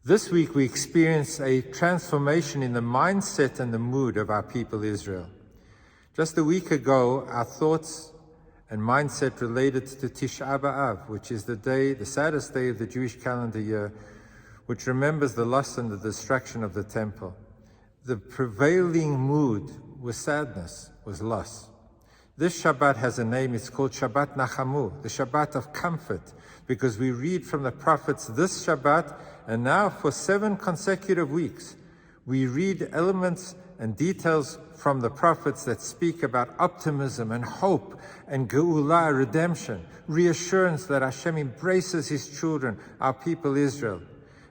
This week we experience a transformation in the mindset and the mood of our people Israel. Just a week ago, our thoughts and mindset related to Tisha B'Av, which is the saddest day of the Jewish calendar year, which remembers the loss and the destruction of the temple. The prevailing mood was sadness, was loss. This Shabbat has a name, it's called Shabbat Nachamu, the Shabbat of comfort, because we read from the prophets this Shabbat, and now for 7 consecutive weeks, we read elements and details from the prophets that speak about optimism and hope and Geulah, redemption, reassurance that Hashem embraces His children, our people Israel,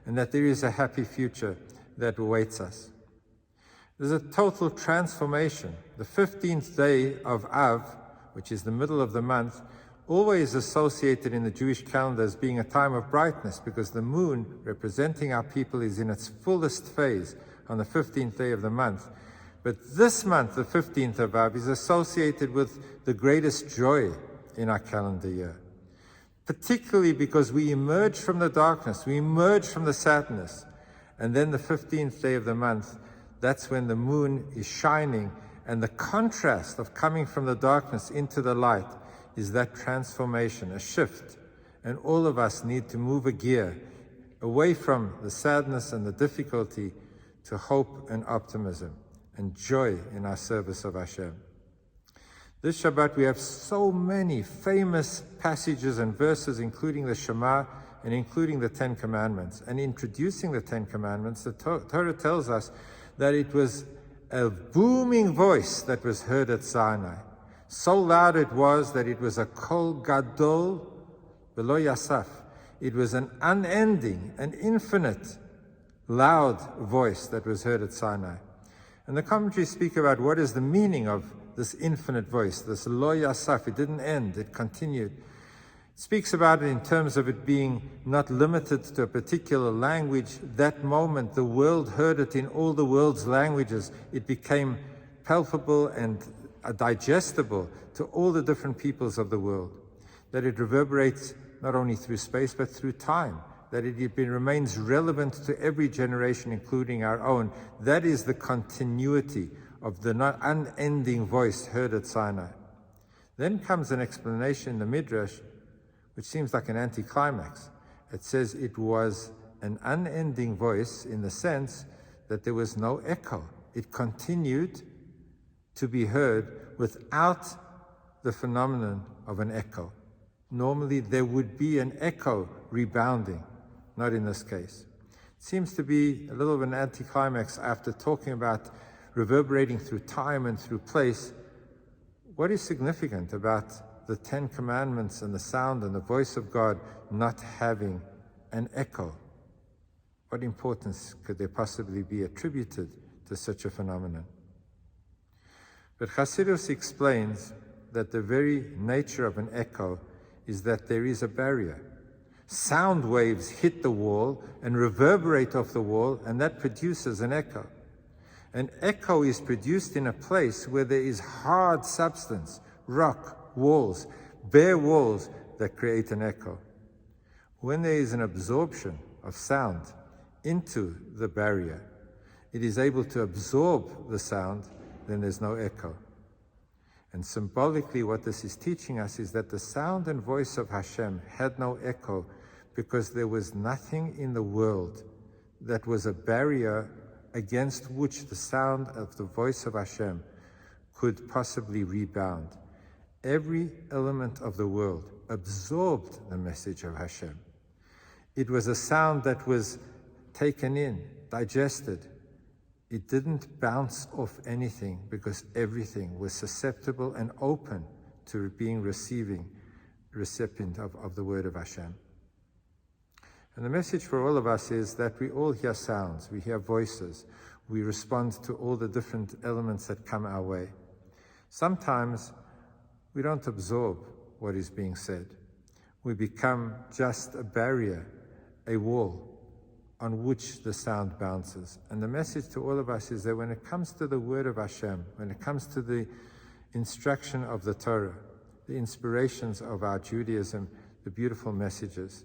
and that there is a happy future that awaits us. There's a total transformation. The 15th day of Av, which is the middle of the month, always associated in the Jewish calendar as being a time of brightness, because the moon, representing our people, is in its fullest phase on the 15th day of the month. But this month, the 15th of Av, is associated with the greatest joy in our calendar year, particularly because we emerge from the darkness, we emerge from the sadness, and then the 15th day of the month, that's when the moon is shining, and the contrast of coming from the darkness into the light is that transformation, a shift. And all of us need to move a gear away from the sadness and the difficulty to hope and optimism and joy in our service of Hashem. This Shabbat we have so many famous passages and verses, including the Shema and including the 10 Commandments. And introducing the 10 Commandments, the Torah tells us that it was a booming voice that was heard at Sinai. So loud it was that it was a kol gadol v'lo yasaf. It was an unending, an infinite, loud voice that was heard at Sinai. And the commentaries speak about what is the meaning of this infinite voice, this lo yasaf. It didn't end, it continued. It speaks about it in terms of it being not limited to a particular language. That moment, the world heard it in all the world's languages. It became palpable and digestible to all the different peoples of the world, that it reverberates not only through space but through time, that it remains relevant to every generation, including our own. That is the continuity of the not unending voice heard at Sinai. Then comes an explanation in the Midrash, which seems like an anticlimax. It says it was an unending voice in the sense that there was no echo. It continued to be heard without the phenomenon of an echo. Normally there would be an echo rebounding, not in this case. It seems to be a little of an anticlimax after talking about reverberating through time and through place. What is significant about the 10 Commandments and the sound and the voice of God not having an echo? What importance could there possibly be attributed to such a phenomenon? But Chassidus explains that the very nature of an echo is that there is a barrier. Sound waves hit the wall and reverberate off the wall, and that produces an echo. An echo is produced in a place where there is hard substance, rock, walls, bare walls that create an echo. When there is an absorption of sound into the barrier, it is able to absorb the sound, then there's no echo. And symbolically what this is teaching us is that the sound and voice of Hashem had no echo because there was nothing in the world that was a barrier against which the sound of the voice of Hashem could possibly rebound. Every element of the world absorbed the message of Hashem. It was a sound that was taken in, digested. It didn't bounce off anything because everything was susceptible and open to being recipient of the word of Hashem. And the message for all of us is that we all hear sounds, we hear voices, we respond to all the different elements that come our way. Sometimes we don't absorb what is being said. We become just a barrier, a wall on which the sound bounces. And the message to all of us is that when it comes to the word of Hashem, when it comes to the instruction of the Torah, the inspirations of our Judaism, the beautiful messages,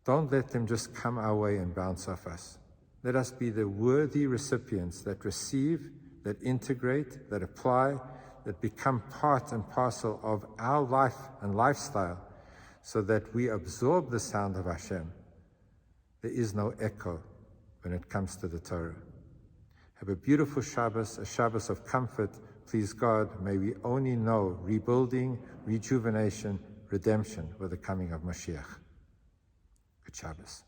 Don't let them just come our way and bounce off us. Let us be the worthy recipients that receive, that integrate, that apply, that become part and parcel of our life and lifestyle, so that we absorb the sound of Hashem. There is no echo when it comes to the Torah. Have a beautiful Shabbos, a Shabbos of comfort. Please God, may we only know rebuilding, rejuvenation, redemption with the coming of Mashiach. Good Shabbos.